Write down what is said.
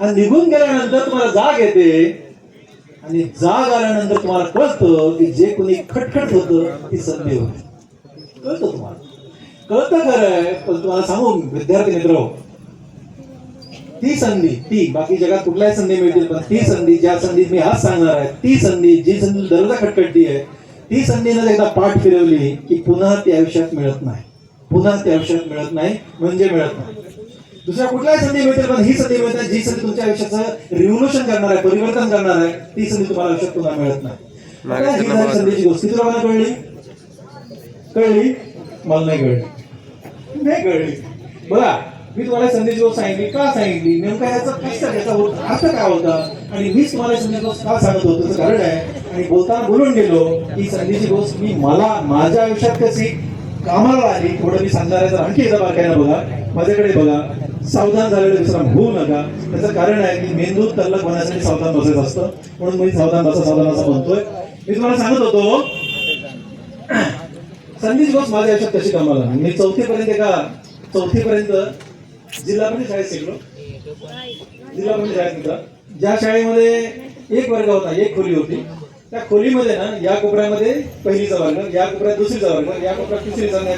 आणि निघून गेल्यानंतर तुम्हाला जाग येते आणि जाग आल्यानंतर तुम्हाला कळतं की जे कोणी खटखट होतं ती संधी होती. कळतं तुम्हाला, कळतं खरंय. पण तुम्हाला सांगू विद्यार्थी मित्र, ती संधी, ती बाकी जगात कुठल्याही संधी मिळतील, पण ती संधी, ज्या संधीत मी आज सांगणार आहे, ती संधी, जी संधी दररोज खटखटती आहे, ती संधीनं एकदा पाठ फिरवली की पुन्हा ती आयुष्यात मिळत नाही. पुन्हा ती आयुष्यात मिळत नाही म्हणजे मिळत नाही. दुसऱ्या कुठल्याही संधी मिळतील, पण ही संधी मिळते जी संधी तुमच्या आयुष्याचं रिव्होल्युशन करणार आहे, परिवर्तन करणार आहे, ती संधी तुम्हाला आयुष्यात पुन्हा मिळत नाही. ही झाली संधीची गोष्ट. किती लोकांना कळली? कळली? मला नाही कळली, नाही कळली. बघा, मी तुम्हाला संधीची गोष्ट सांगितली, का सांगितली, नेमका याचा कसं त्याचा अर्थ काय होता, आणि मीच तुम्हाला संधीची गोष्ट का सांगत होतो त्याचं कारण आहे. आणि बोलताना बोलून गेलो की संधीची गोष्ट मी मला माझ्या आयुष्यात कशी कामाला आली, थोडं मी सांगणार आहे. तर आणखी एकदा बारकाईनं बघा, माझ्याकडे बघा. सावधान झालेलं विश्राम होऊ नका. त्याचं कारण आहे की मेंदू तल्लख होण्यासाठी सावधान बसायचं असतं, म्हणून मी सावधान असं म्हणतोय. मी तुम्हाला सांगत होतो संधीची गोष्ट माझ्या आयुष्यात कशी कामाला. मी चौथीपर्यंत जिल्हा परिषद शाळेत शिकलो. जिल्हा परिषद शाळेत होता, ज्या शाळेमध्ये एक वर्ग होता, एक खोली होती. त्या खोलीमध्ये ना, या कोपऱ्यामध्ये पहिलीचा वर्ग, या कोपऱ्यात दुसरीचा वर्ग, या कोपऱ्यात तिसरीचा,